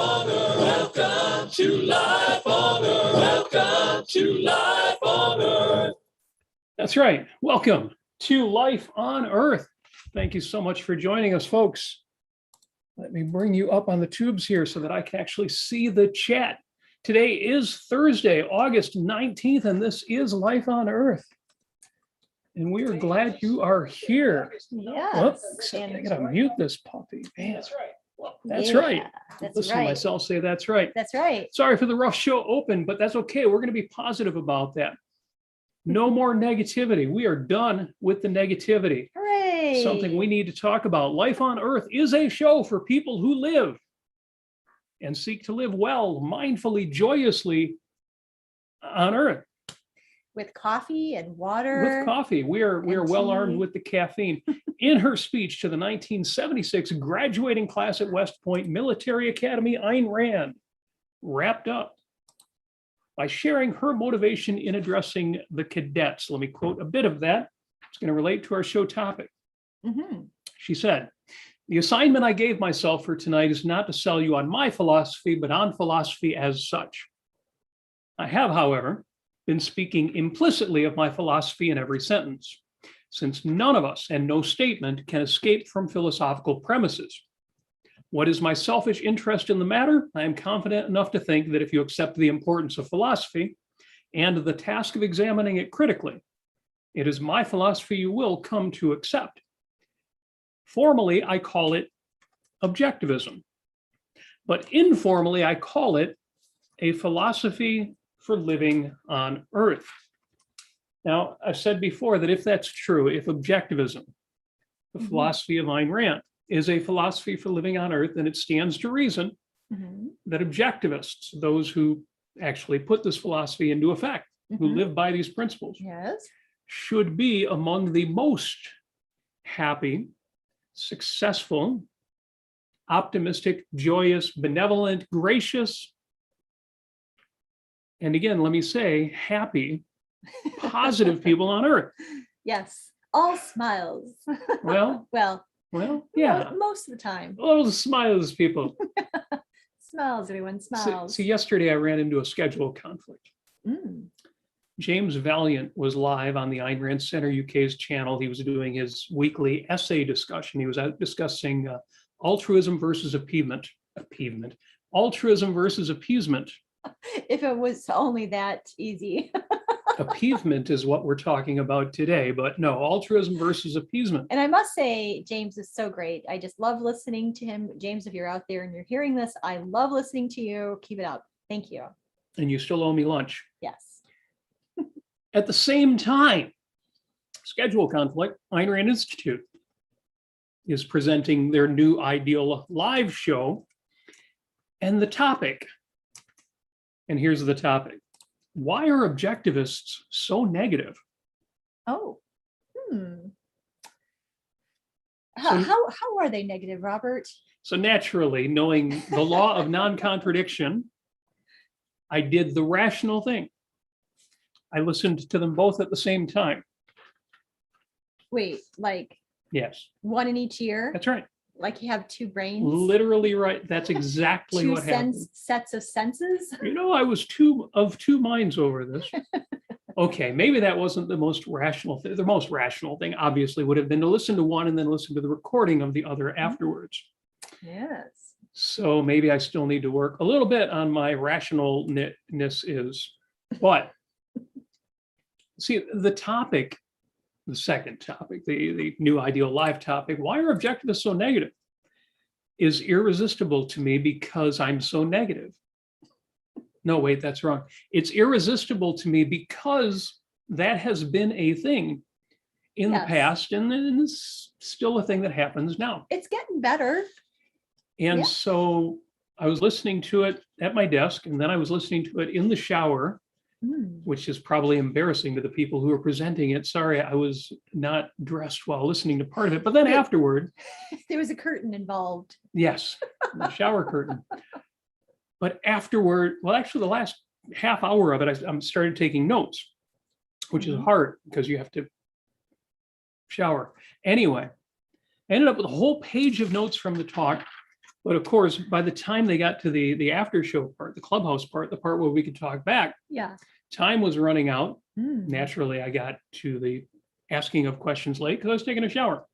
Welcome to Life on Earth. Welcome to Life on Earth. That's right. Welcome to Life on Earth. Thank you so much for joining us, folks. Let me bring you up on the tubes here so that I can actually see the chat. Today is Thursday, August 19th, and this is Life on Earth. And we are glad you are here. Yeah. I gotta mute this puppy. Man. That's right. That's right. That's Listen to right. myself say that's right. That's right. Sorry for the rough show open, but that's okay. We're going to be positive about that. No more negativity. We are done with the negativity. Hooray. Something we need to talk about. Life on Earth is a show for people who live and seek to live well, mindfully, joyously on Earth. With coffee and water. With coffee. We are well tea. armed with the caffeine. In her speech to the 1976 graduating class at West Point Military Academy, Ayn Rand wrapped up by sharing her motivation in addressing the cadets. Let me quote a bit of that. It's going to relate to our show topic. She said, "The assignment I gave myself for tonight is not to sell you on my philosophy, but on philosophy as such. I have, however, been speaking implicitly of my philosophy in every sentence, since none of us and no statement can escape from philosophical premises. What is my selfish interest in the matter? I am confident enough to think that if you accept the importance of philosophy and the task of examining it critically, it is my philosophy you will come to accept. Formally, I call it objectivism, but informally, I call it a philosophy for living on Earth." Now, I've said before that if that's true, if objectivism, the philosophy of Ayn Rand, is a philosophy for living on Earth, then it stands to reason that objectivists, those who actually put this philosophy into effect, who live by these principles, Yes. should be among the most happy, successful, optimistic, joyous, benevolent, gracious, and again, let me say, happy, positive people on Earth. Yes. All smiles. Well, yeah. Most of the time. All the smiles, people. Smiles, everyone. Smiles. See, yesterday I ran into a schedule conflict. James Valiant was live on the Ayn Rand Center UK's channel. He was doing his weekly essay discussion. He was out discussing altruism versus appeasement. Altruism versus appeasement. If it was only that easy. Appeasement is what we're talking about today, but no, altruism versus appeasement. And I must say, James is so great. I just love listening to him. James, if you're out there and you're hearing this, I love listening to you. Keep it up. Thank you. And you still owe me lunch. Yes. At the same time, schedule conflict, Ayn Rand Institute is presenting their new Ideal live show. And the topic, and here's the topic: why are objectivists so negative? Oh. How are they negative, Robert? So naturally, knowing the law of non-contradiction, I did the rational thing. I listened to them both at the same time. Wait, like Yes, one in each ear? that's right. Like you have two brains? Literally right. That's exactly Two what happened. sets of senses? You know, I was of two minds over this. Okay, maybe that wasn't the most rational thing. The most rational thing, obviously, would have been to listen to one and then listen to the recording of the other afterwards. Yes. So maybe I still need to work a little bit on my rationalness but see, the topic, the second topic, the new Ideal Live topic, why are objectivists so negative, is irresistible to me because I'm so negative. No, wait, that's wrong. It's irresistible to me because that has been a thing in the past, and it's still a thing that happens now. It's getting better. And so I was listening to it at my desk, and then I was listening to it in the shower, which is probably embarrassing to the people who are presenting it. Sorry, I was not dressed while listening to part of it. But then afterward, there was a curtain involved. Yes, the shower curtain. But afterward, well, actually the last half hour of it, I started taking notes, which is hard because you have to shower. Anyway, I ended up with a whole page of notes from the talk. But of course, by the time they got to the after show part, the clubhouse part, the part where we could talk back, Yeah. time was running out. Mm. Naturally, I got to the asking of questions late because I was taking a shower.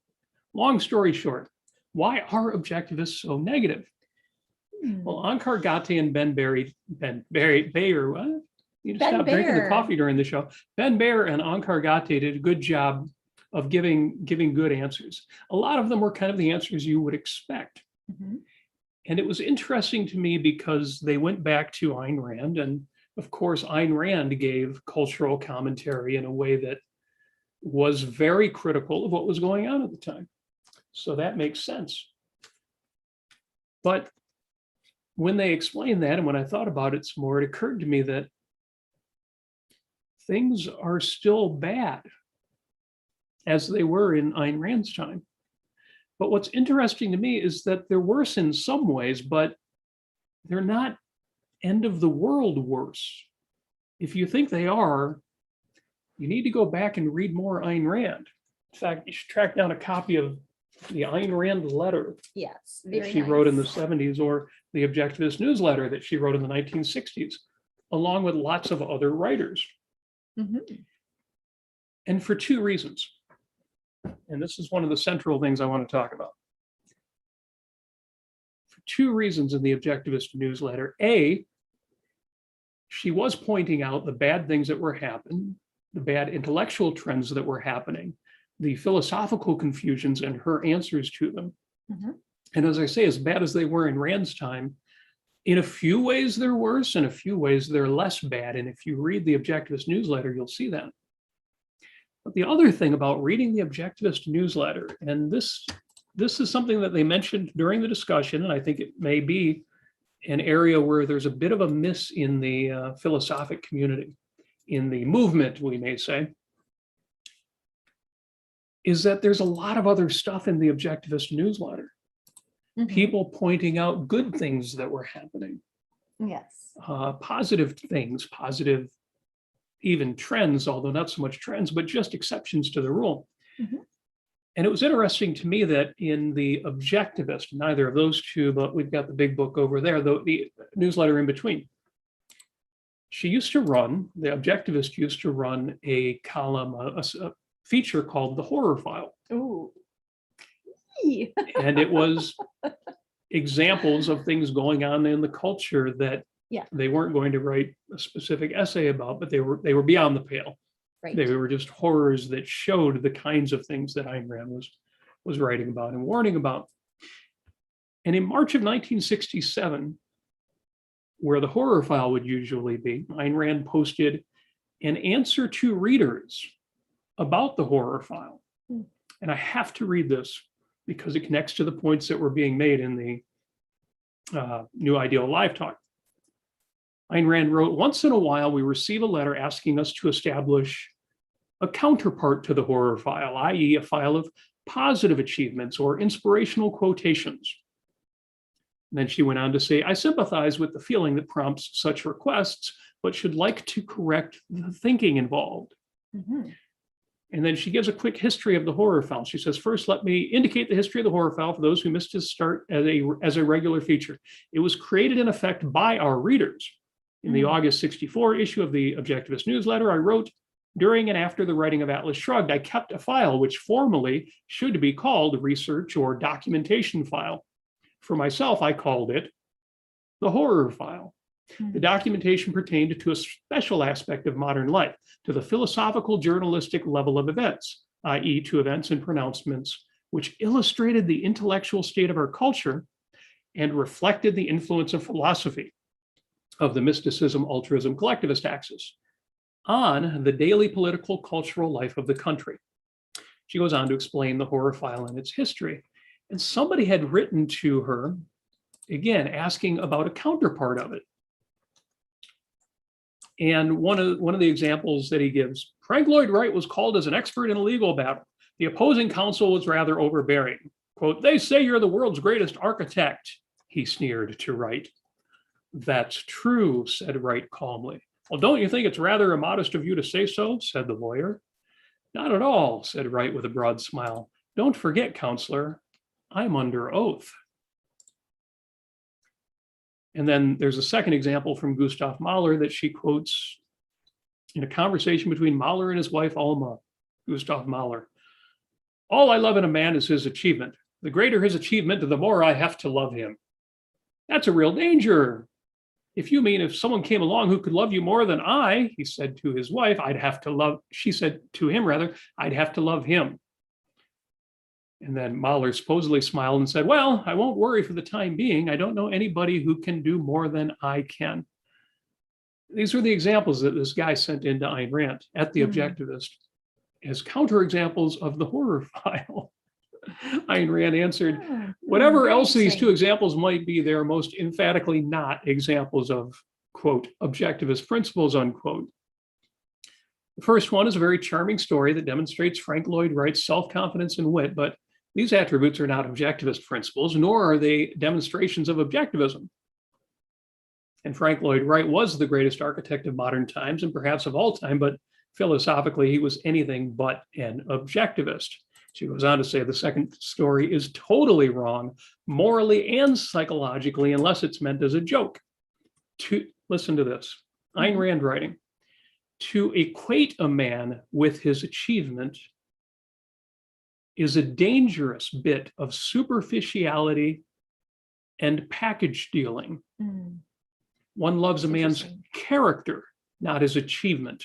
Long story short, why are objectivists so negative? Hmm. Well, Onkar Ghate and Bayer, what? You need to Ben stop drinking the Bayer. coffee during the show. Ben Bayer and Onkar Ghate did a good job of giving good answers. A lot of them were kind of the answers you would expect. Mhm. And it was interesting to me because they went back to Ayn Rand. And of course, Ayn Rand gave cultural commentary in a way that was very critical of what was going on at the time. So that makes sense. But when they explained that, and when I thought about it some more, it occurred to me that things are still bad as they were in Ayn Rand's time. But what's interesting to me is that they're worse in some ways, but they're not end of the world worse. If you think they are, you need to go back and read more Ayn Rand. In fact, you should track down a copy of the Ayn Rand letter Yes. that Very she wrote in the nice. 70s, or the Objectivist newsletter that she wrote in the 1960s, along with lots of other writers. Mhm. And for two reasons. And this is one of the central things I want to talk about. For two reasons in the Objectivist newsletter. A, she was pointing out the bad things that were happening, the bad intellectual trends that were happening, the philosophical confusions and her answers to them. Mhm. And as I say, as bad as they were in Rand's time, in a few ways they're worse, in a few ways they're less bad. And if you read the Objectivist newsletter, you'll see that. But the other thing about reading the Objectivist newsletter, and this is something that they mentioned during the discussion, and I think it may be an area where there's a bit of a miss in the philosophic community, in the movement, we may say, is that there's a lot of other stuff in the Objectivist newsletter. Mhm. People pointing out good things that were happening, Yes. positive things, positive even trends, although not so much trends, but just exceptions to the rule. Mhm. And it was interesting to me that in the Objectivist, neither of those two, but we've got the big book over there, the newsletter in between. The Objectivist used to run a column, a feature called The Horror File. Ooh. And it was examples of things going on in the culture that Yeah. they weren't going to write a specific essay about, but they were beyond the pale. Right. They were just horrors that showed the kinds of things that Ayn Rand was writing about and warning about. And in March of 1967, where the Horror File would usually be, Ayn Rand posted an answer to readers about the Horror File. Hmm. And I have to read this because it connects to the points that were being made in the New Ideal Live Talk. Ayn Rand wrote, "Once in a while, we receive a letter asking us to establish a counterpart to the Horror File, i.e. a file of positive achievements or inspirational quotations." And then she went on to say, "I sympathize with the feeling that prompts such requests, but should like to correct the thinking involved." Mhm. And then she gives a quick history of the Horror File. She says, "First, let me indicate the history of the Horror File for those who missed its start as a regular feature. It was created in effect by our readers. In the August 64 issue of the Objectivist newsletter, I wrote, during and after the writing of Atlas Shrugged, I kept a file which formally should be called research or documentation file. For myself, I called it the Horror File. The documentation pertained to a special aspect of modern life, to the philosophical journalistic level of events, i.e. to events and pronouncements which illustrated the intellectual state of our culture and reflected the influence of philosophy, of the mysticism, altruism, collectivist axis on the daily political, cultural life of the country." She goes on to explain the Horror File and its history. And somebody had written to her, again, asking about a counterpart of it. And one of the examples that he gives, Frank Lloyd Wright was called as an expert in a legal battle. The opposing counsel was rather overbearing. Quote, "They say you're the world's greatest architect," he sneered to Wright. "That's true," said Wright calmly. "Well, don't you think it's rather immodest of you to say so?" said the lawyer. "Not at all," said Wright with a broad smile. "Don't forget, counselor, I'm under oath." And then there's a second example from Gustav Mahler that she quotes in a conversation between Mahler and his wife, Alma. Gustav Mahler: "All I love in a man is his achievement. The greater his achievement, the more I have to love him." That's a real danger. If you mean if someone came along who could love you more than I, he said to his wife, she said to him rather, I'd have to love him. And then Mahler supposedly smiled and said, "Well, I won't worry for the time being. I don't know anybody who can do more than I can." These were the examples that this guy sent into Ayn Rand at the Objectivist as counterexamples of the horror file. Ayn Rand answered, whatever else these two examples might be, they're most emphatically not examples of, quote, objectivist principles, unquote. The first one is a very charming story that demonstrates Frank Lloyd Wright's self-confidence and wit, but these attributes are not objectivist principles, nor are they demonstrations of objectivism. And Frank Lloyd Wright was the greatest architect of modern times and perhaps of all time, but philosophically, he was anything but an objectivist. She goes on to say the second story is totally wrong, morally and psychologically, unless it's meant as a joke. Listen to this, Ayn Rand writing: "To equate a man with his achievement is a dangerous bit of superficiality and package dealing. One loves a man's character, not his achievement.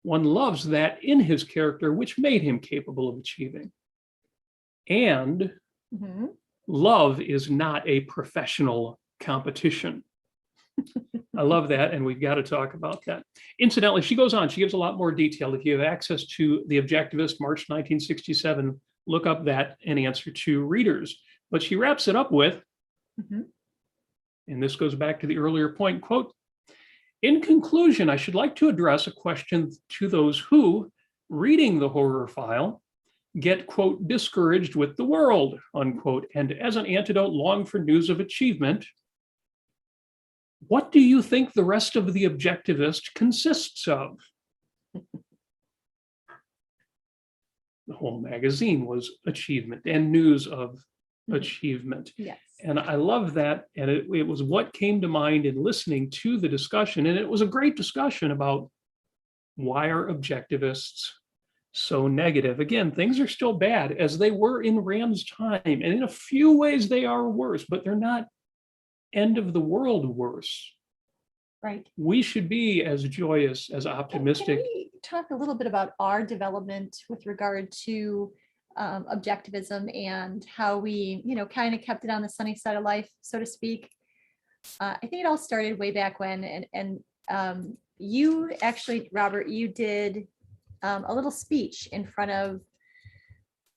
One loves that in his character which made him capable of achieving. And love is not a professional competition." I love that, and we've got to talk about that. Incidentally, she goes on, she gives a lot more detail. If you have access to The Objectivist, March 1967, look up that and answer to readers. But she wraps it up with, and this goes back to the earlier point, quote, "In conclusion, I should like to address a question to those who, reading the horror file, get, quote, discouraged with the world, unquote, and as an antidote long for news of achievement. What do you think the rest of The Objectivist consists of?" The whole magazine was achievement and news of achievement. Yes. And I love that. And it was what came to mind in listening to the discussion. And it was a great discussion about why are objectivists so negative? Again, things are still bad as they were in Rand's time. And in a few ways they are worse, but they're not end of the world worse. Right. We should be as joyous, as optimistic. Can we talk a little bit about our development with regard to objectivism and how we, kind of kept it on the sunny side of life, so to speak? I think it all started way back when, and you actually, Robert, you did a little speech in front of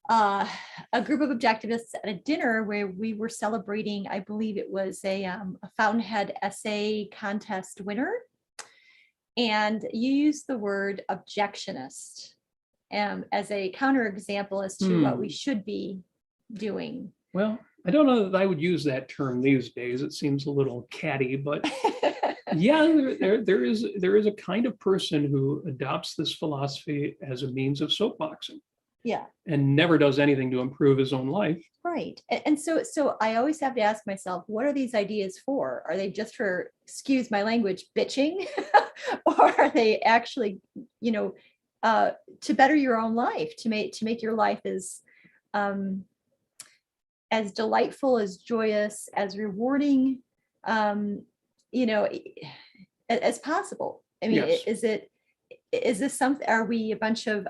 a group of objectivists at a dinner where we were celebrating, I believe it was a Fountainhead essay contest winner. And you used the word objectionist as a counterexample as to what we should be doing. Well, I don't know that I would use that term these days. It seems a little catty, but yeah, there is a kind of person who adopts this philosophy as a means of soapboxing. Yeah. And never does anything to improve his own life. Right. And so I always have to ask myself, what are these ideas for? Are they just for, excuse my language, bitching? Or are they actually, to better your own life, to make your life as delightful, as joyous, as rewarding, as possible? I mean, yes. is this something, are we a bunch of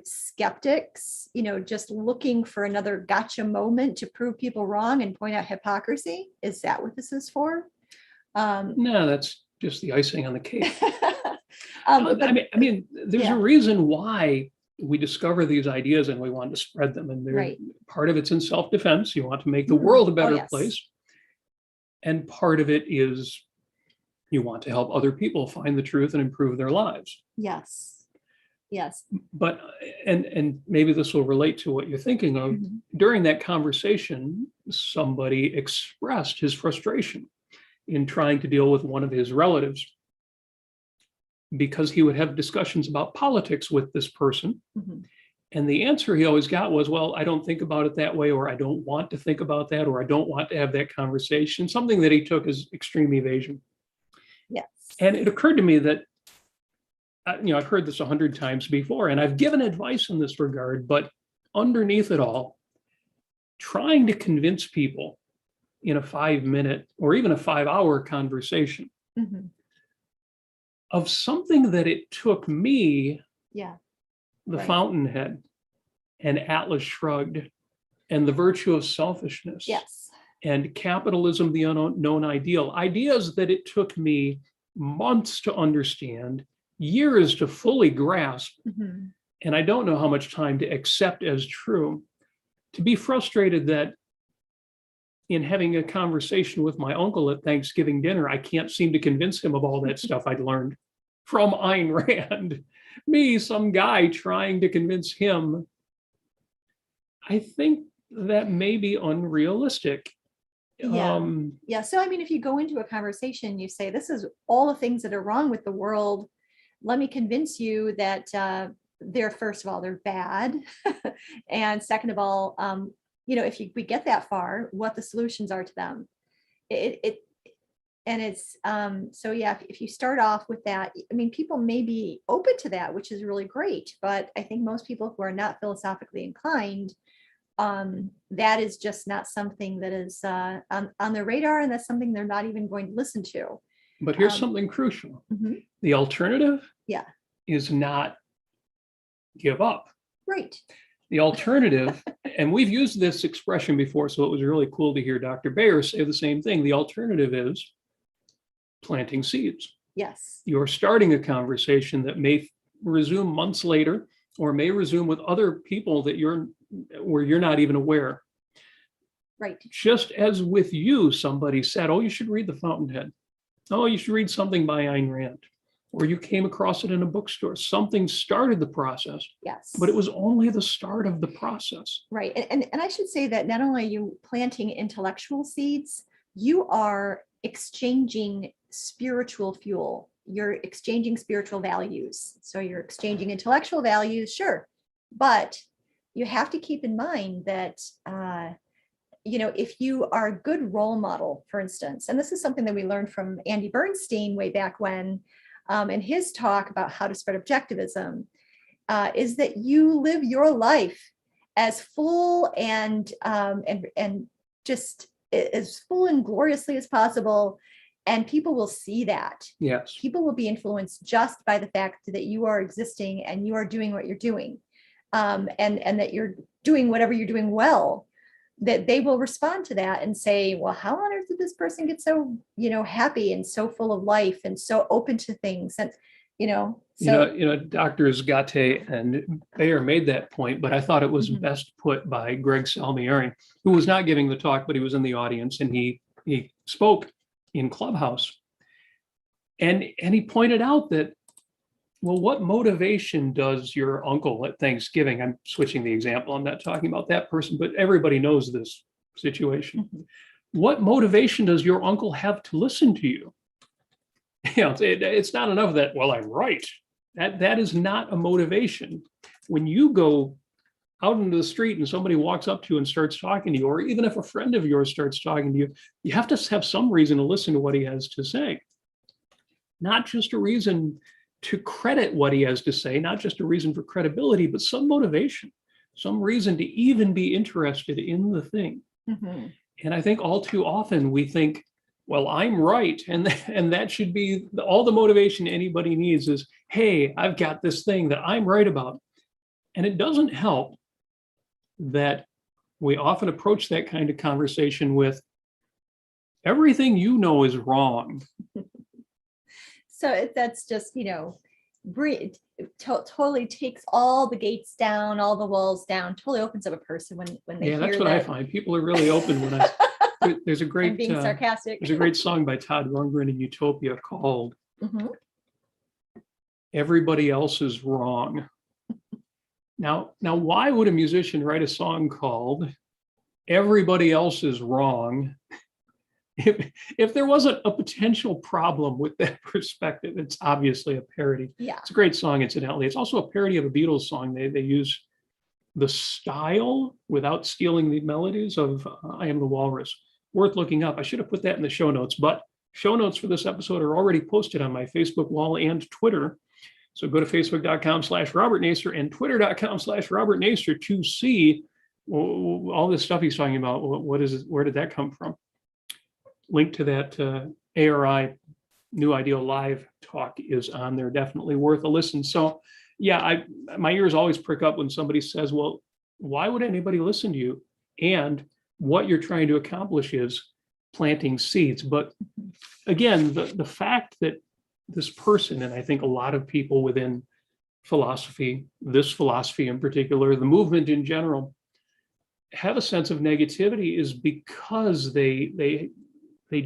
skeptics, just looking for another gotcha moment to prove people wrong and point out hypocrisy? Is that what this is for? No, that's just the icing on the cake. But, I mean, there's a reason why we discover these ideas and we want to spread them. And part of it's in self-defense. You want to make the world a better place. And part of it is you want to help other people find the truth and improve their lives. Yes. Yes. But, and maybe this will relate to what you're thinking of. During that conversation, somebody expressed his frustration in trying to deal with one of his relatives because he would have discussions about politics with this person. And the answer he always got was, well, I don't think about it that way, or I don't want to think about that, or I don't want to have that conversation, something that he took as extreme evasion. Yes. And it occurred to me that, I've heard this 100 times before, and I've given advice in this regard, but underneath it all, trying to convince people in a 5-minute or even a 5-hour conversation Mhm. of something that it took me, Yeah. the Right. Fountainhead and Atlas Shrugged and the Virtue of Selfishness Yes. and Capitalism, the Unknown Ideal, ideas that it took me months to understand, years to fully grasp, Mhm. and I don't know how much time to accept as true, to be frustrated that in having a conversation with my uncle at Thanksgiving dinner, I can't seem to convince him of all that stuff I'd learned from Ayn Rand. Me, some guy trying to convince him. I think that may be unrealistic. Yeah. Yeah. So, I mean, if you go into a conversation, you say, this is all the things that are wrong with the world. Let me convince you that they're, first of all, they're bad. And second of all, if we get that far, what the solutions are to them. And it's, so yeah, if you start off with that, I mean, people may be open to that, which is really great. But I think most people who are not philosophically inclined, that is just not something that is on their radar, and that's something they're not even going to listen to. But here's something crucial. Mhm. The alternative Yeah. is not give up. Right. The alternative, and we've used this expression before, so it was really cool to hear Dr. Bayer say the same thing. The alternative is planting seeds. Yes. You're starting a conversation that may resume months later, or may resume with other people that you're not even aware. Right. Just as with you, somebody said, oh, you should read The Fountainhead. Oh, you should read something by Ayn Rand. Or you came across it in a bookstore. Something started the process. Yes. But it was only the start of the process. Right. And I should say that not only are you planting intellectual seeds, you are exchanging spiritual fuel. You're exchanging spiritual values. So you're exchanging intellectual values, sure. But you have to keep in mind that, if you are a good role model, for instance, and this is something that we learned from Andy Bernstein way back when, in his talk about how to spread objectivism, is that you live your life as full and just as full and gloriously as possible. And people will see that. Yes. People will be influenced just by the fact that you are existing and you are doing what you're doing, and that you're doing whatever you're doing well, that they will respond to that and say, well, how on earth did this person get so, happy and so full of life and so open to things? And, Doctors Gatte and Bayer made that point, but I thought it was Mhm. best put by Greg Salmieri, who was not giving the talk, but he was in the audience, and he spoke in Clubhouse. And he pointed out that, well, what motivation does your uncle at Thanksgiving? I'm switching the example. I'm not talking about that person, but everybody knows this situation. Mhm. What motivation does your uncle have to listen to you? It's not enough that, well, I'm right. That is not a motivation. When you go out into the street and somebody walks up to you and starts talking to you, or even if a friend of yours starts talking to you, you have to have some reason to listen to what he has to say. Not just a reason to credit what he has to say, not just a reason for credibility, but some motivation, some reason to even be interested in the thing. Mhm. And I think all too often we think, well, I'm right. And that should be all the motivation anybody needs is, hey, I've got this thing that I'm right about. And it doesn't help that we often approach that kind of conversation with, everything you know is wrong. So that's just, totally takes all the gates down, all the walls down, totally opens up a person when they hear That's what that. I find. People are really open when there's a I'm great being sarcastic. there's a great song by Todd Rundgren in Utopia called Mhm. Everybody Else is Wrong. Now, why would a musician write a song called Everybody Else is Wrong if there wasn't a potential problem with that perspective? It's obviously a parody. Yeah. It's a great song, incidentally. It's also a parody of a Beatles song they use the style without stealing the melodies of I Am the Walrus. Worth looking up. I should have put that in the show notes, but show notes for this episode are already posted on my Facebook wall and Twitter. So go to facebook.com/Robert Nacer and twitter.com/Robert Nacer to see all this stuff he's talking about. What is it? Where did that come from? Link to that ARI New Ideal Live talk is on there. Definitely worth a listen. So yeah, my ears always prick up when somebody says, well, why would anybody listen to you? And what you're trying to accomplish is planting seeds. But again, the fact that this person, and I think a lot of people within philosophy, this philosophy in particular, the movement in general, have a sense of negativity is because they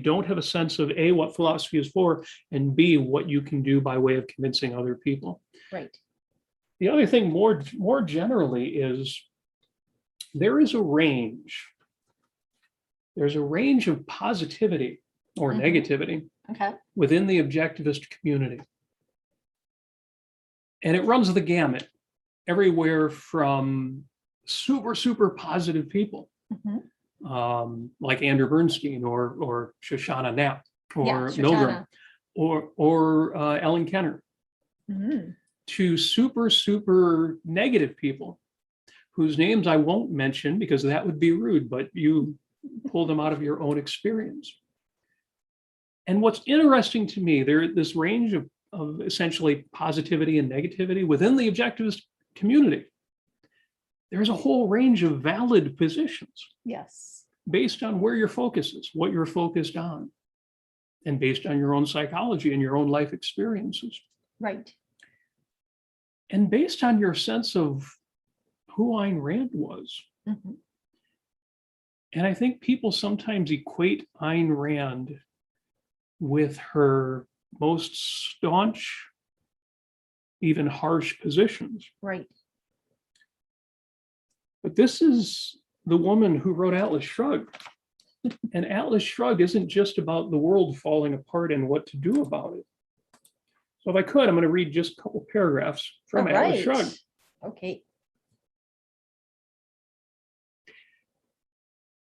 don't have a sense of A, what philosophy is for, and B, what you can do by way of convincing other people. Right. The other thing more generally is there is a range. There's a range of positivity or negativity Okay. within the objectivist community. And it runs the gamut everywhere from super, super positive people like Andrew Bernstein or Shoshana Knapp or Milgram or Ellen Kenner to super, super negative people whose names I won't mention because that would be rude, but you pull them out of your own experience. And what's interesting to me, there's this range of essentially positivity and negativity within the objectivist community. There's a whole range of valid positions. Yes. Based on where your focus is, what you're focused on, and based on your own psychology and your own life experiences. Right. And based on your sense of who Ayn Rand was. And I think people sometimes equate Ayn Rand with her most staunch, even harsh positions. Right. But this is the woman who wrote Atlas Shrugged. And Atlas Shrugged isn't just about the world falling apart and what to do about it. So if I could, I'm going to read just a couple paragraphs from Atlas Shrugged. Okay.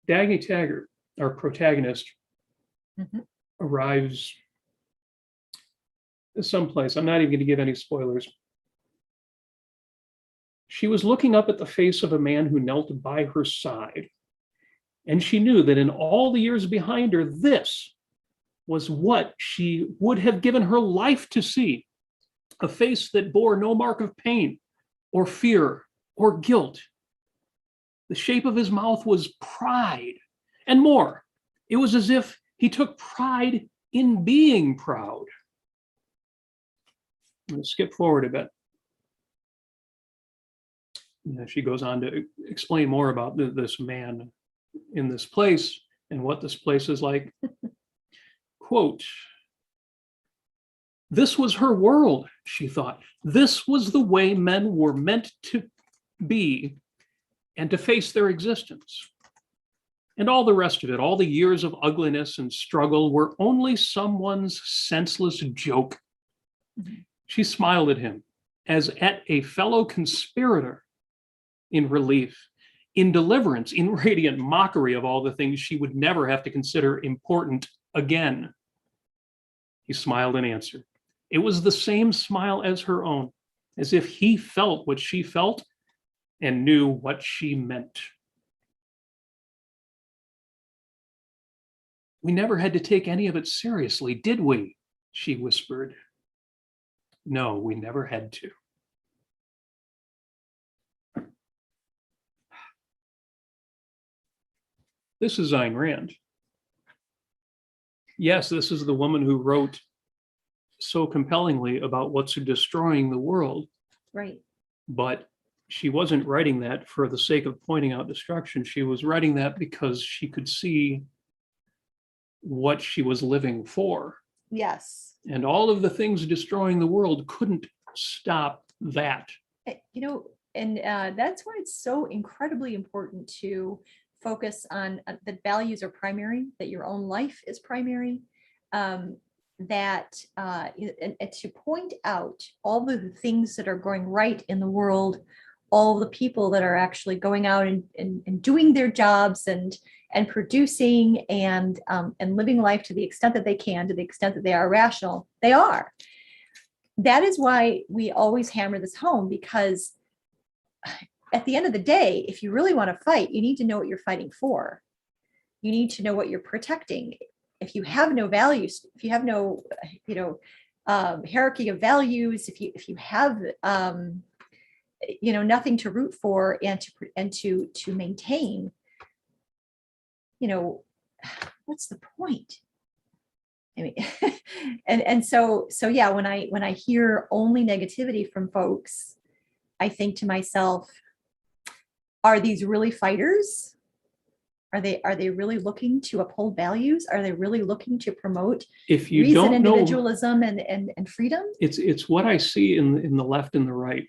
Dagny Taggart, our protagonist, arrives someplace. I'm not even going to give any spoilers. She was looking up at the face of a man who knelt by her side, and she knew that in all the years behind her, this was what she would have given her life to see, a face that bore no mark of pain or fear or guilt. The shape of his mouth was pride and more. It was as if he took pride in being proud. I'm going to skip forward a bit. She goes on to explain more about this man in this place and what this place is like. Quote, "This was her world," she thought. "This was the way men were meant to be and to face their existence. And all the rest of it, all the years of ugliness and struggle were only someone's senseless joke." She smiled at him as at a fellow conspirator in relief, in deliverance, in radiant mockery of all the things she would never have to consider important again. He smiled in answer. It was the same smile as her own, as if he felt what she felt and knew what she meant. "We never had to take any of it seriously, did we?" she whispered. "No, we never had to." This is Ayn Rand. Yes, this is the woman who wrote so compellingly about what's destroying the world. Right. But she wasn't writing that for the sake of pointing out destruction. She was writing that because she could see what she was living for. Yes. And all of the things destroying the world couldn't stop that. And that's why it's so incredibly important to focus on that values are primary, that your own life is primary, and to point out all the things that are going right in the world all the people that are actually going out and doing their jobs and producing and living life to the extent that they can, to the extent that they are rational, they are. That is why we always hammer this home, because at the end of the day, if you really want to fight, you need to know what you're fighting for. You need to know what you're protecting. If you have no values, if you have no, hierarchy of values, if you have, nothing to root for and to maintain, what's the point? I mean, and so yeah, when I hear only negativity from folks, I think to myself, are these really fighters? Are they really looking to uphold values? Are they really looking to promote If you reason, don't know, individualism, and freedom? it's what I see in the left and the right.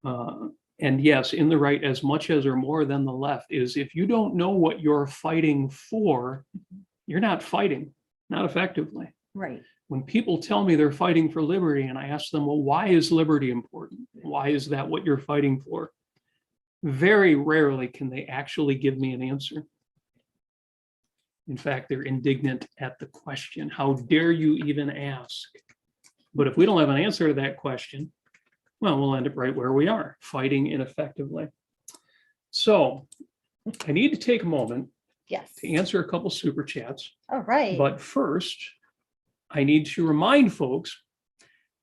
And yes, in the right, as much as or more than the left, is if you don't know what you're fighting for, you're not fighting, not effectively. Right. When people tell me they're fighting for liberty, and I ask them, well, why is liberty important? Why is that what you're fighting for? Very rarely can they actually give me an answer. In fact, they're indignant at the question. How dare you even ask? But if we don't have an answer to that question, well, we'll end up right where we are, fighting ineffectively. So I need to take a moment Yes. to answer a couple super chats. All right. But first, I need to remind folks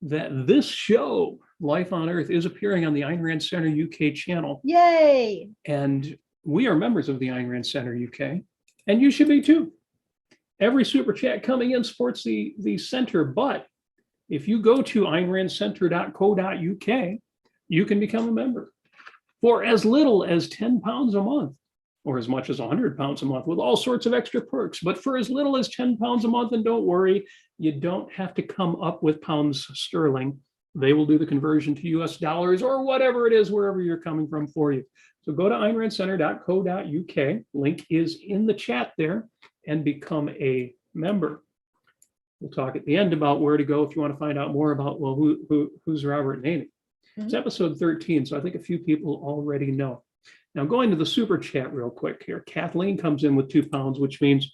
that this show, Life on Earth, is appearing on the Ayn Rand Center UK channel. Yay. And we are members of the Ayn Rand Center UK, and you should be too. Every super chat coming in supports the center, but if you go to aynrandcenter.co.uk, you can become a member for as little as 10 pounds a month, or as much as 100 pounds a month, with all sorts of extra perks. But for as little as 10 pounds a month, and don't worry, you don't have to come up with pounds sterling. They will do the conversion to US dollars or whatever it is, wherever you're coming from for you. So go to aynrandcenter.co.uk. Link is in the chat there, and become a member. We'll talk at the end about where to go if you want to find out more about, well, who's Robert and Amy. It's episode 13, so I think a few people already know. Now, going to the super chat real quick here. Kathleen comes in with 2 pounds, which means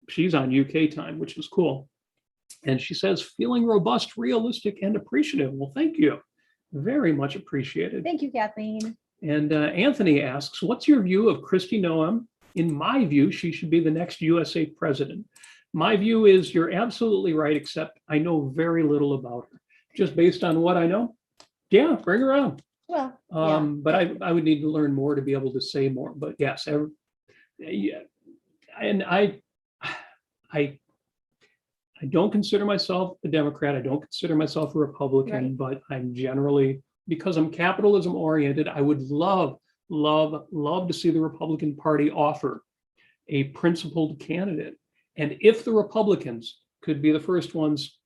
she's on UK time, which is cool. And she says, feeling robust, realistic, and appreciative. Well, thank you. Very much appreciated. Thank you, Kathleen. And Anthony asks, what's your view of Kristi Noem? In my view, she should be the next USA president. My view is you're absolutely right, except I know very little about her. Just based on what I know, yeah, bring her on. Well, yeah. But I would need to learn more to be able to say more. But yes, yeah. And I don't consider myself a Democrat. I don't consider myself a Republican, Right. but I'm generally, because I'm capitalism oriented, I would love to see the Republican Party offer a principled candidate. And if the Republicans could be the first ones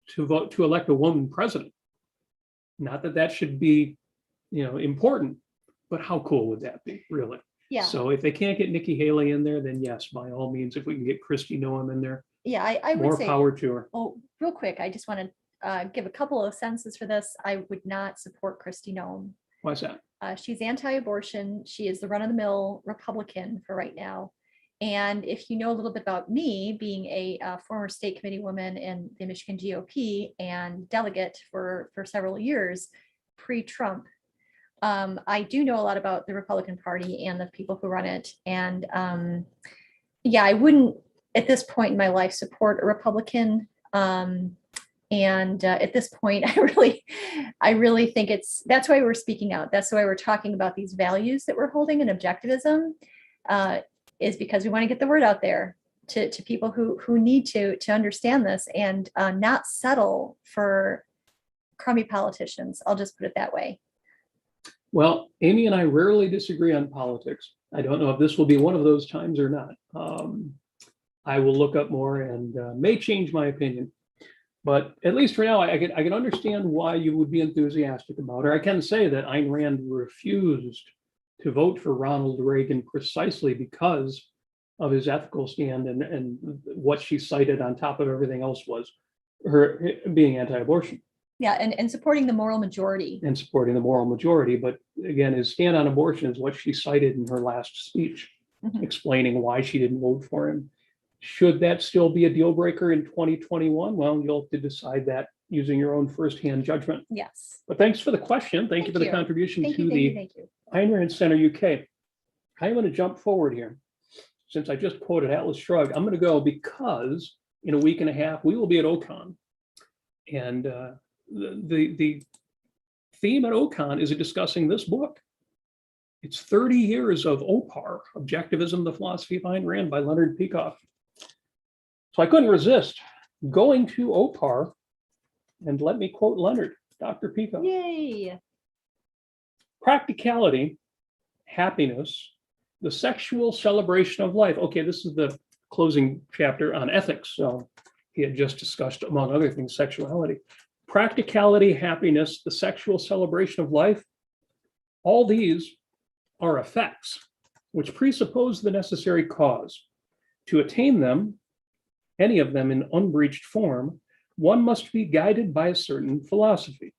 to vote to elect a woman president, not that that should be, important, but how cool would that be, really? Yeah. So if they can't get Nikki Haley in there, then yes, by all means, if we can get Kristi Noem in there, Yeah, I would more say, power to her. oh, real quick, I just want to give a couple of sentences for this. I would not support Kristi Noem. Why is that? She's anti-abortion. She is the run-of-the-mill Republican for right now. And if you know a little bit about me, being a former state committee woman in the Michigan GOP and delegate for several years pre-Trump, I do know a lot about the Republican Party and the people who run it. And yeah, I wouldn't at this point in my life support a Republican. And at this point, I really think that's why we're speaking out. That's why we're talking about these values that we're holding and objectivism, is because we want to get the word out there to people who need to understand this and not settle for crummy politicians. I'll just put it that way. Well, Amy and I rarely disagree on politics. I don't know if this will be one of those times or not. I will look up more and may change my opinion. But at least for now, I can understand why you would be enthusiastic about her. I can say that Ayn Rand refused to vote for Ronald Reagan precisely because of his ethical stand, and what she cited on top of everything else was her being anti-abortion. Yeah, and supporting the moral majority. And supporting the moral majority. But again, his stand on abortion is what she cited in her last speech, Mhm. explaining why she didn't vote for him. Should that still be a deal breaker in 2021? Well, you'll have to decide that using your own firsthand judgment. Yes. But thanks for the question. Thank you Thank for the you. contribution Thank to you, thank you, the thank you. Ayn Rand Center UK. I'm going to jump forward here. Since I just quoted Atlas Shrugged, I'm going to go because in a week and a half, we will be at OCON. And the theme at OCON is discussing this book. It's 30 years of OPAR, Objectivism, the Philosophy of Ayn Rand by Leonard Peikoff. So I couldn't resist going to OPAR and let me quote Leonard, Dr. Peikoff. Yay. Practicality, happiness, the sexual celebration of life. Okay, this is the closing chapter on ethics. So he had just discussed, among other things, sexuality. Practicality, happiness, the sexual celebration of life. All these are effects which presuppose the necessary cause. To attain them, any of them in unbreached form, one must be guided by a certain philosophy.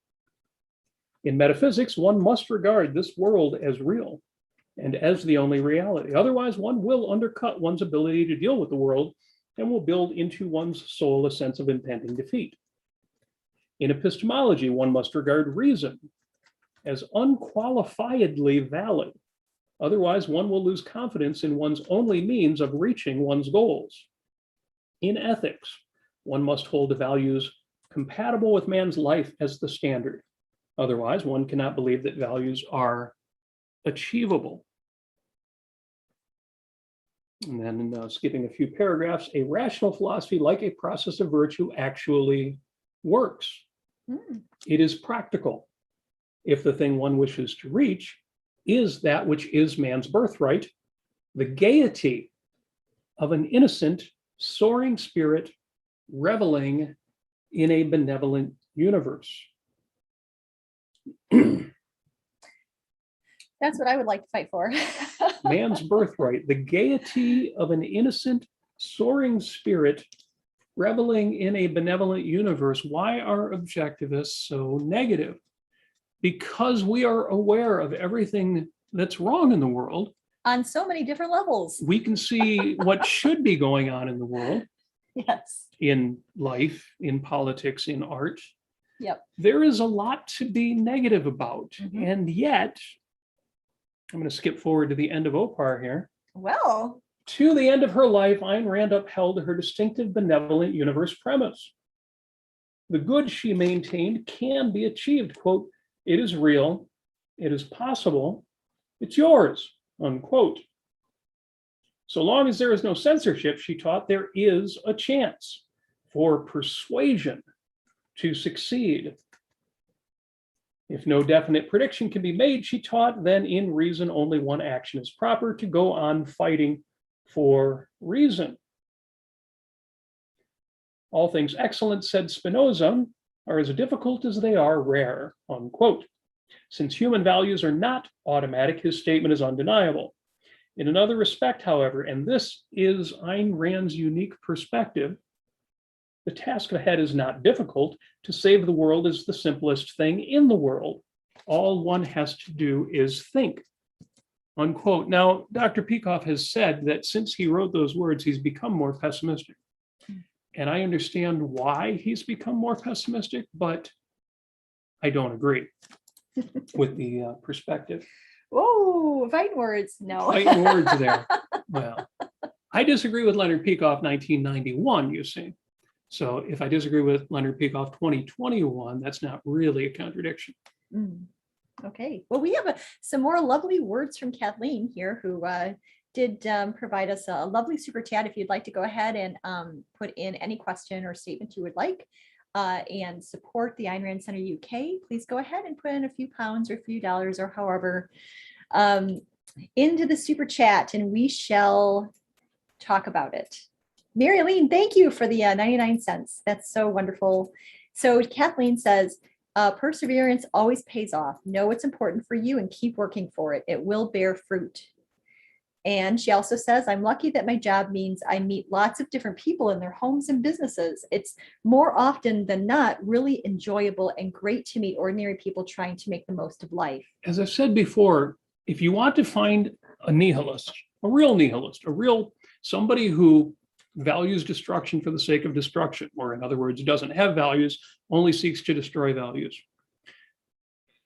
In metaphysics, one must regard this world as real and as the only reality. Otherwise, one will undercut one's ability to deal with the world and will build into one's soul a sense of impending defeat. In epistemology, one must regard reason as unqualifiedly valid. Otherwise, one will lose confidence in one's only means of reaching one's goals. In ethics, one must hold the values compatible with man's life as the standard. Otherwise, one cannot believe that values are achievable. And then skipping a few paragraphs, a rational philosophy, like a process of virtue, actually works. It is practical. If the thing one wishes to reach is that which is man's birthright, the gaiety of an innocent, soaring spirit reveling in a benevolent universe. That's what I would like to fight for. Man's birthright, the gaiety of an innocent, soaring spirit reveling in a benevolent universe. Why are objectivists so negative? Because we are aware of everything that's wrong in the world. On so many different levels. We can see what should be going on in the world, Yes. in life, in politics, in art. Yep. There is a lot to be negative about. Mhm. And yet, I'm going to skip forward to the end of OPAR here. Well, To the end of her life, Ayn Rand upheld her distinctive benevolent universe premise. The good, she maintained, can be achieved. Quote, it is real, it is possible, it's yours, unquote. So long as there is no censorship, she taught, there is a chance for persuasion to succeed. If no definite prediction can be made, she taught, then in reason only one action is proper: to go on fighting for reason. All things excellent, said Spinoza, are as difficult as they are rare, unquote. Since human values are not automatic, his statement is undeniable. In another respect, however, and this is Ayn Rand's unique perspective, the task ahead is not difficult. To save the world is the simplest thing in the world. All one has to do is think, unquote. Now, Dr. Peikoff has said that since he wrote those words, he's become more pessimistic. And I understand why he's become more pessimistic, but I don't agree with the perspective. whoa, fighting words. No. Fighting words there. Well, I disagree with Leonard Peikoff 1991, you see. So if I disagree with Leonard Peikoff 2021, that's not really a contradiction. Okay. Well, we have some more lovely words from Kathleen here, who did provide us a lovely super chat. If you'd like to go ahead and put in any question or statement you would like and support the Ayn Rand Center UK, please go ahead and put in a few pounds or a few dollars or however into the super chat, and we shall talk about it. Mary Aline, thank you for the 99 cents. That's so wonderful. So Kathleen says, perseverance always pays off. Know what's important for you and keep working for it. It will bear fruit. And she also says, I'm lucky that my job means I meet lots of different people in their homes and businesses. It's more often than not really enjoyable and great to meet ordinary people trying to make the most of life. As I've said before, if you want to find a nihilist, a real somebody who values destruction for the sake of destruction, or in other words, doesn't have values, only seeks to destroy values.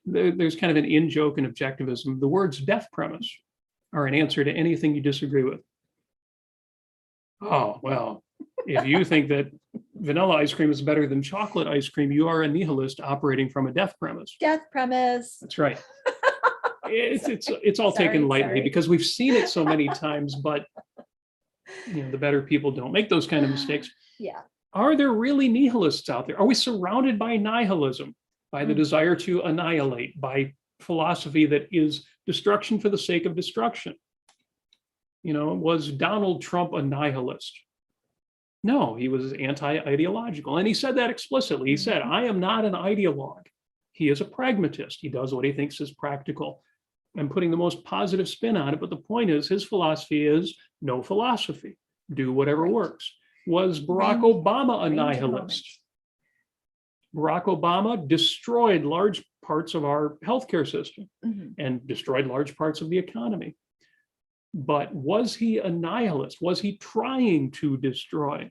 There's kind of an in-joke in objectivism. The words death premise are an answer to anything you disagree with. Oh, well, if you think that vanilla ice cream is better than chocolate ice cream, you are a nihilist operating from a death premise. Death premise. That's right. It's all taken lightly because we've seen it so many times, but the better people don't make those kind of mistakes. Yeah. Are there really nihilists out there? Are we surrounded by nihilism, by the desire to annihilate, by philosophy that is destruction for the sake of destruction? Was Donald Trump a nihilist? No, he was anti-ideological. And he said that explicitly. He said, I am not an ideologue. He is a pragmatist. He does what he thinks is practical. I'm putting the most positive spin on it. But the point is, his philosophy is no philosophy. Do whatever works. Was Barack Obama a nihilist? Barack Obama destroyed large parts of our healthcare system and destroyed large parts of the economy. But was he a nihilist? Was he trying to destroy?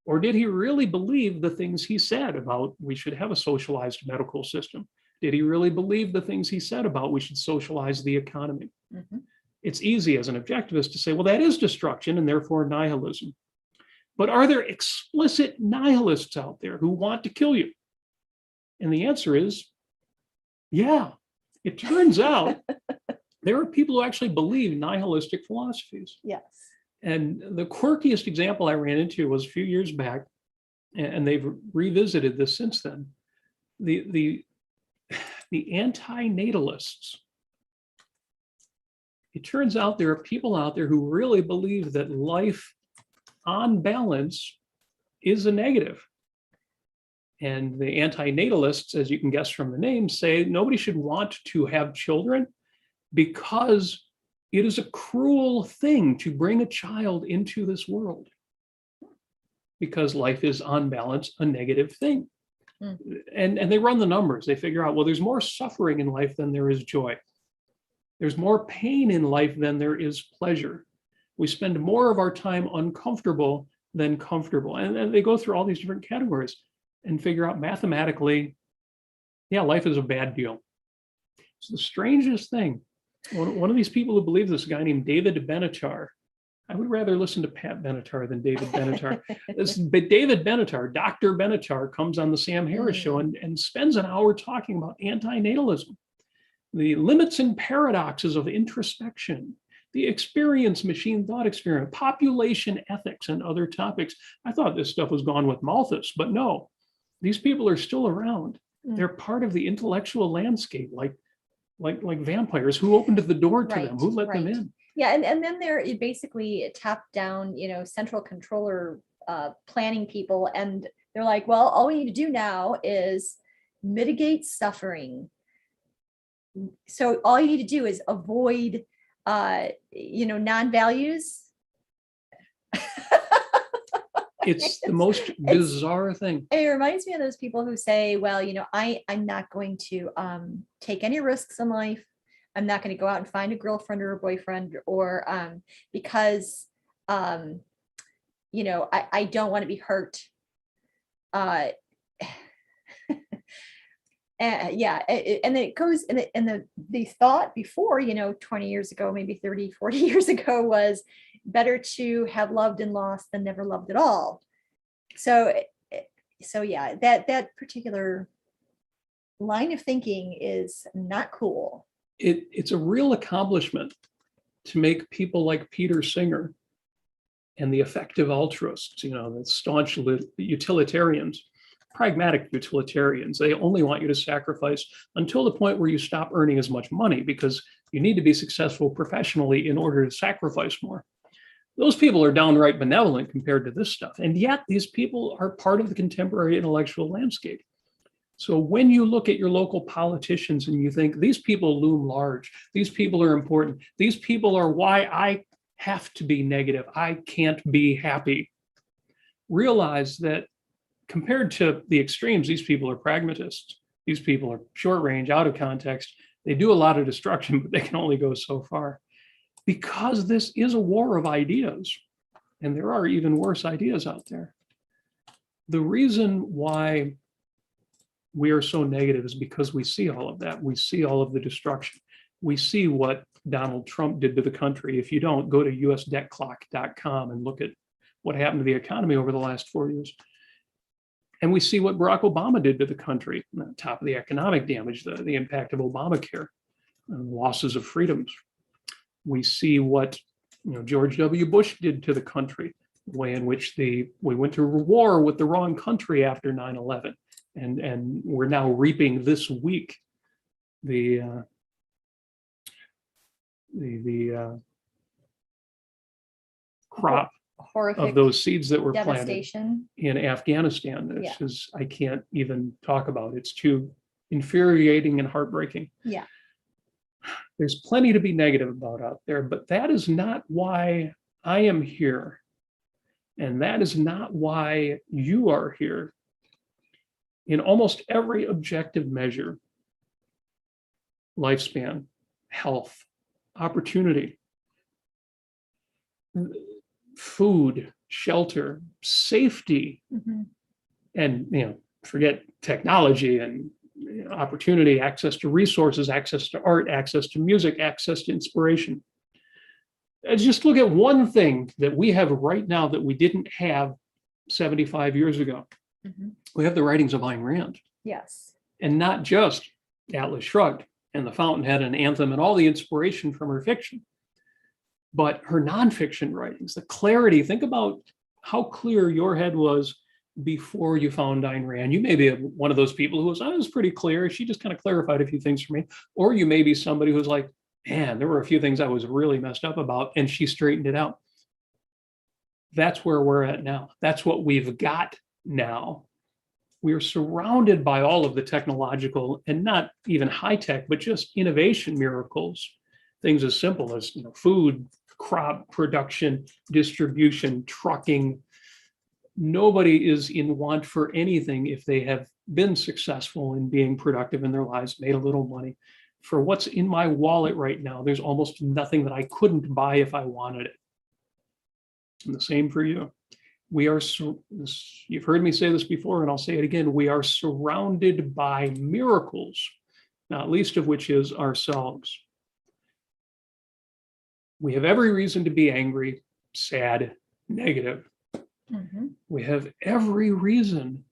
Or did he really believe the things he said about we should have a socialized medical system? Did he really believe the things he said about we should socialize the economy? It's easy as an objectivist to say, well, that is destruction and therefore nihilism. But are there explicit nihilists out there who want to kill you? And the answer is, yeah. It turns out there are people who actually believe nihilistic philosophies. Yes. And the quirkiest example I ran into was a few years back, and they've revisited this since then. The anti-natalists. It turns out there are people out there who really believe that life on balance is a negative. And the anti-natalists, as you can guess from the name, say nobody should want to have children because it is a cruel thing to bring a child into this world, because life is on balance a negative thing. And they run the numbers. They figure out, well, there's more suffering in life than there is joy. There's more pain in life than there is pleasure. We spend more of our time uncomfortable than comfortable. And they go through all these different categories and figure out mathematically, yeah, life is a bad deal. It's the strangest thing. One of these people who believe this, a guy named David Benatar. I would rather listen to Pat Benatar than David Benatar. But David Benatar, Dr. Benatar, comes on the Sam Harris show and spends an hour talking about antinatalism, the limits and paradoxes of introspection, the experience machine thought experiment, population ethics, and other topics. I thought this stuff was gone with Malthus, but no, these people are still around. They're part of the intellectual landscape, like vampires. Who opened the door to them? Who let them in? Yeah, and then they're basically top-down, central controller planning people, and they're like, well, all we need to do now is mitigate suffering. So all you need to do is avoid, non-values. It's the most bizarre thing. It reminds me of those people who say, well, I'm not going to take any risks in life. I'm not going to go out and find a girlfriend or a boyfriend, or because, I don't want to be hurt. And then it goes, and the thought before, 20 years ago, maybe 30, 40 years ago, was better to have loved and lost than never loved at all. So yeah, that particular line of thinking is not cool. It's a real accomplishment to make people like Peter Singer and the effective altruists, the staunch utilitarians, pragmatic utilitarians. They only want you to sacrifice until the point where you stop earning as much money, because you need to be successful professionally in order to sacrifice more. Those people are downright benevolent compared to this stuff. And yet these people are part of the contemporary intellectual landscape. So when you look at your local politicians and you think these people loom large, these people are important, these people are why I have to be negative, I can't be happy, realize that compared to the extremes, these people are pragmatists. These people are short range, out of context. They do a lot of destruction, but they can only go so far. Because this is a war of ideas, and there are even worse ideas out there. The reason why we are so negative is because we see all of that. We see all of the destruction. We see what Donald Trump did to the country. If you don't, go to usdebtclock.com and look at what happened to the economy over the last 4 years. And we see what Barack Obama did to the country, on top of the economic damage, the impact of Obamacare, losses of freedoms. We see what George W. Bush did to the country, the way in which we went to war with the wrong country after 9/11. And we're now reaping this week the crop Horrific of those seeds that were planted devastation. in Afghanistan. This Yeah. is, I can't even talk about. It's too infuriating and heartbreaking. Yeah. There's plenty to be negative about out there, but that is not why I am here. And that is not why you are here. In almost every objective measure, lifespan, health, opportunity, food, shelter, safety, Mhm. and forget technology and opportunity, access to resources, access to art, access to music, access to inspiration. Just look at one thing that we have right now that we didn't have 75 years ago. Mhm. We have the writings of Ayn Rand, Yes. and not just Atlas Shrugged and The Fountainhead and Anthem and all the inspiration from her fiction, but her nonfiction writings, the clarity. Think about how clear your head was before you found Ayn Rand. You may be one of those people who was pretty clear. She just kind of clarified a few things for me. Or you may be somebody who's like, man, there were a few things I was really messed up about, and she straightened it out. That's where we're at now. That's what we've got now. We are surrounded by all of the technological, and not even high tech, but just innovation miracles. Things as simple as food, crop production, distribution, trucking. Nobody is in want for anything if they have been successful in being productive in their lives, made a little money. For what's in my wallet right now, there's almost nothing that I couldn't buy if I wanted it. And the same for you. We are, you've heard me say this before, and I'll say it again, we are surrounded by miracles, not least of which is ourselves. We have every reason to be angry, sad, negative. Mhm. We have every reason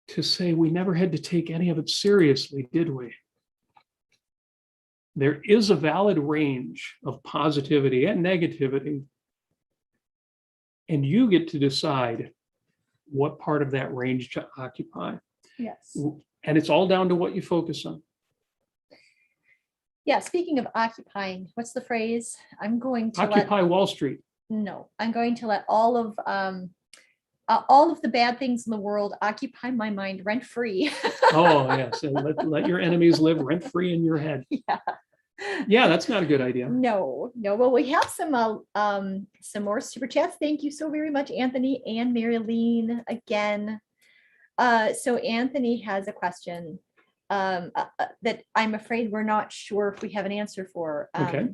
to say we never had to take any of it seriously, did we? There is a valid range of positivity and negativity, and you get to decide what part of that range to occupy. Yes. And it's all down to what you focus on. Yeah. Speaking of occupying, what's the phrase? I'm going to Occupy Wall Street. I'm going to let all of the bad things in the world occupy my mind rent free. Oh, yes. And let your enemies live rent free in your head. Yeah. Yeah, that's not a good idea. No. Well, we have some more super chats. Thank you so very much, Anthony and Marilyn, again. So Anthony has a question that I'm afraid we're not sure if we have an answer for. Okay.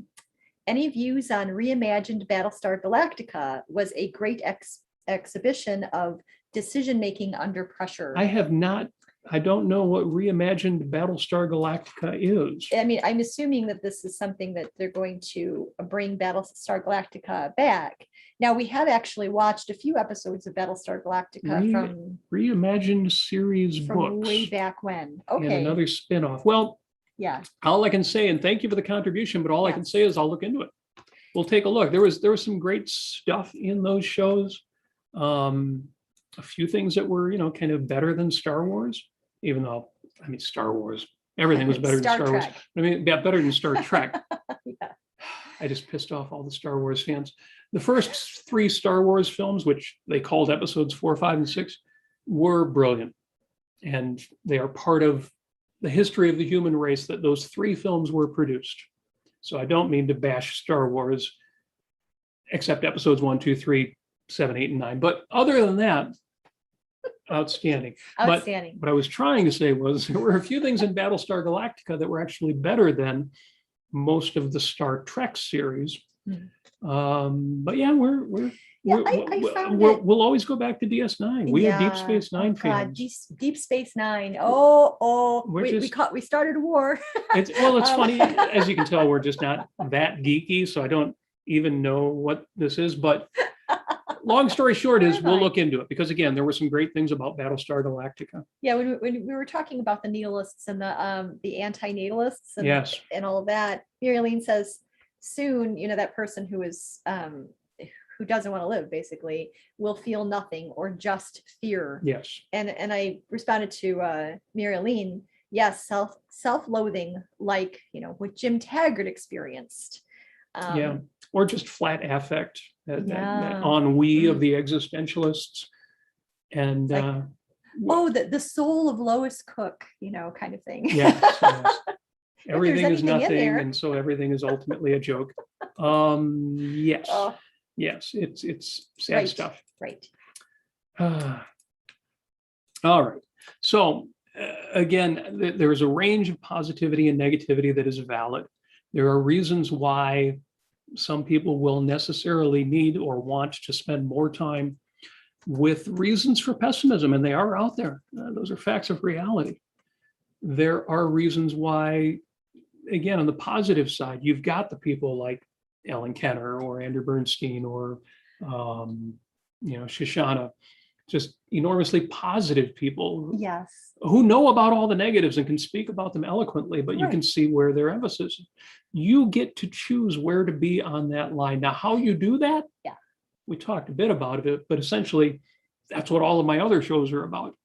Any views on reimagined Battlestar Galactica? Was a great exhibition of decision-making under pressure. I don't know what reimagined Battlestar Galactica is. I mean, I'm assuming that this is something that they're going to bring Battlestar Galactica back. Now, we have actually watched a few episodes of Battlestar Galactica from Reimagined series books. way back when. And Okay. another spinoff. Well, Yeah. all I can say, and thank you for the contribution, but all I can Yes. say is I'll look into it. We'll take a look. There was some great stuff in those shows. A few things that were, kind of better than Star Wars, even though, I mean, Star Wars, everything was better than Star Wars. Trek. I mean, better than Star Trek. Yeah. I just pissed off all the Star Wars fans. The first 3 Star Wars films, which they called episodes 4, 5, and 6, were brilliant. And they are part of the history of the human race that those three films were produced. So I don't mean to bash Star Wars, except episodes 1, 2, 3, 7, 8, and 9. But other than that, outstanding. Outstanding. What I was trying to say was there were a few things in Battlestar Galactica that were actually better than most of the Star Trek series. But yeah, we'll always go back to DS9. We are Deep Space Nine fans. Deep Space Nine. We started a war. It's funny, as you can tell, we're just not that geeky, so I don't even know what this is. But long story short is we'll look into it because, again, there were some great things about Battlestar Galactica. Yeah, when we were talking about the natalists and the anti-natalists and, yes, and all of that, Mary Elaine says soon, that person who doesn't want to live basically will feel nothing or just fear. Yes. And I responded to Mary Elaine, yes, self-loathing, like, what Jim Taggart experienced. Or just flat affect, that ennui of the existentialists. And the soul of Lois Cook, kind of thing. Yes. Everything is nothing, and so everything is ultimately a joke. Yes. Yes, it's sad stuff. Right. All right. So again, there's a range of positivity and negativity that is valid. There are reasons why some people will necessarily need or want to spend more time with reasons for pessimism, and they are out there. Those are facts of reality. There are reasons why, again, on the positive side, you've got the people like Ellen Kenner or Andrew Bernstein or, Shoshana, just enormously positive people. Yes. Who know about all the negatives and can speak about them eloquently, but you can see where their emphasis is. You get to choose where to be on that line. Now, how you do that? Yeah. We talked a bit about it, but essentially that's what all of my other shows are about.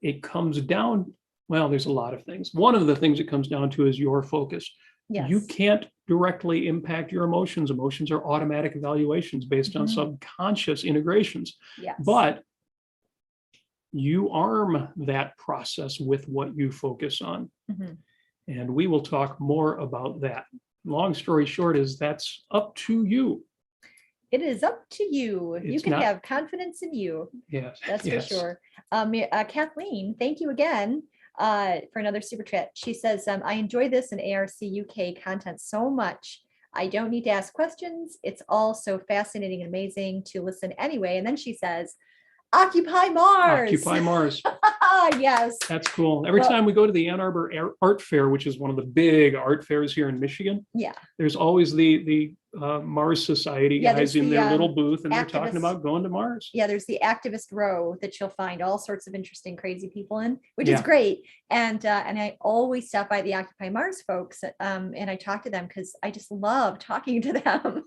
It comes down, well, there's a lot of things. One of the things it comes down to is your focus. Yes. You can't directly impact your emotions. Emotions are automatic evaluations based on subconscious integrations. Yes. But you arm that process with what you focus on. And we will talk more about that. Long story short is that's up to you. It is up to you. You can have confidence in you. Yes. That's for sure. Kathleen, thank you again for another super chat. She says, I enjoy this and ARC UK content so much. I don't need to ask questions. It's all so fascinating and amazing to listen anyway. And then she says, Occupy Mars. Occupy Mars. Yes. That's cool. Every time we go to the Ann Arbor Art Fair, which is one of the big art fairs here in Michigan, there's always the Mars Society guys in their little booth, and they're talking about going to Mars. Yeah, there's the activist row that you'll find all sorts of interesting, crazy people in, which is great. And I always stop by the Occupy Mars folks, and I talk to them because I just love talking to them.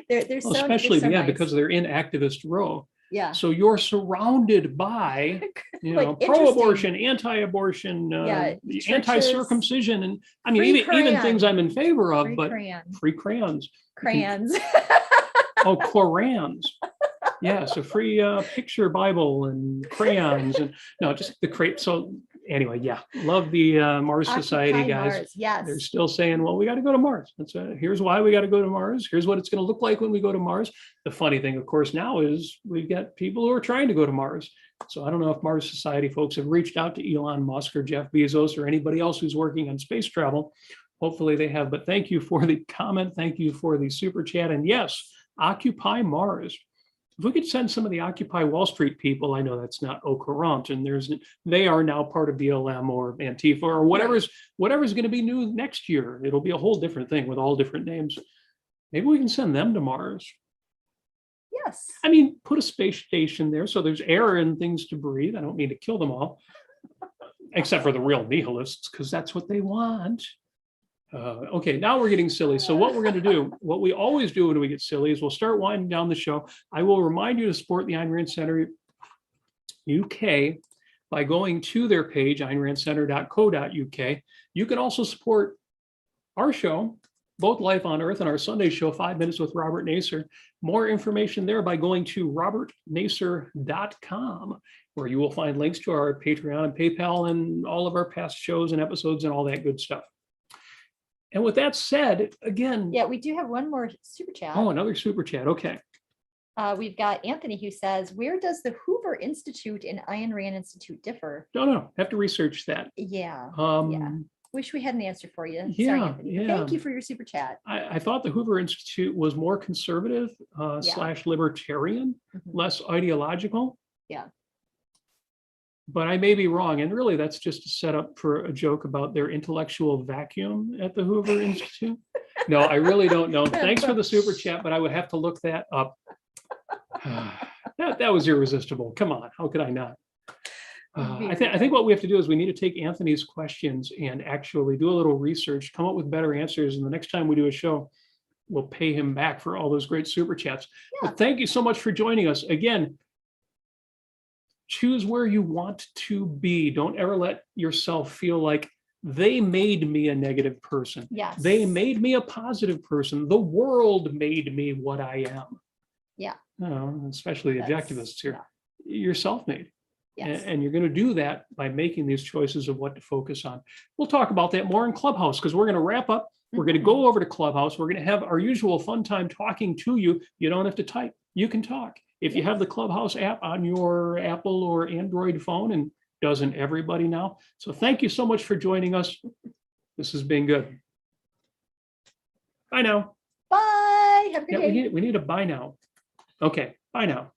they're so especially nice. because they're in activist row. Yeah. So you're surrounded by, pro-abortion, anti-abortion, anti-circumcision, and I mean, even things I'm in favor of, but free crayons. Crayons. Korans. Yes, a free picture Bible and crayons, and just the So anyway, love the Mars Society guys. Mars, yes. They're still saying, well, we got to go to Mars. Here's why we got to go to Mars. Here's what it's going to look like when we go to Mars. The funny thing, of course, now is we've got people who are trying to go to Mars. So I don't know if Mars Society folks have reached out to Elon Musk or Jeff Bezos or anybody else who's working on space travel. Hopefully they have. But thank you for the comment. Thank you for the super chat. And yes, Occupy Mars. If we could send some of the Occupy Wall Street people, I know that's not au courant, and they are now part of BLM or Antifa or whatever's going to be new next year. It'll be a whole different thing with all different names. Maybe we can send them to Mars. Yes. I mean, put a space station there so there's air and things to breathe. I don't mean to kill them all, except for the real nihilists, because that's what they want. Okay, now we're getting silly. So what we're going to do, what we always do when we get silly, is we'll start winding down the show. I will remind you to support the Ayn Rand Center UK by going to their page, aynrandcenter.co.uk. You can also support our show both Life on Earth and our Sunday show, 5 Minutes with Robert Nacer. More information there by going to robertnacer.com, where you will find links to our Patreon and PayPal and all of our past shows and episodes and all that good stuff. And with that said, again, Yeah, we do have one more super chat. oh, another super chat. Okay. We've got Anthony who says, where does the Hoover Institute and Ayn Rand Institute differ? No, have to research that. Yeah, Um, wish we had an answer for you. Sorry, Yeah, Anthony. But yeah. thank you for your super chat. I thought the Hoover Institute was more conservative / libertarian, Mhm. less ideological. Yeah. But I may be wrong. And really, that's just a setup for a joke about their intellectual vacuum at the Hoover Institute. No, I really don't know. Thanks for the super chat, but I would have to look that up. That was irresistible. Come on, how could I not? I think what we have to do is we need to take Anthony's questions and actually do a little research, come up with better answers. And the next time we do a show, we'll pay him back for all those great super chats. Yeah. But thank you so much for joining us. Again, choose where you want to be. Don't ever let yourself feel like they made me a negative person. Yes. They made me a positive person. The world made me what I am. Yeah. Especially the That's- objectivists here. yeah. You're self-made. Yes. And you're going to do that by making these choices of what to focus on. We'll talk about that more in Clubhouse because we're going to wrap up. We're going to Mhm. go over to Clubhouse. We're going to have our usual fun time talking to you. You don't have to type. You can talk. If you have the Clubhouse app on your Apple or Android phone, and doesn't everybody now? So thank you so much for joining us. This has been good. Bye now. Bye. Have a good Yeah, day. we need a bye now. Okay, bye now.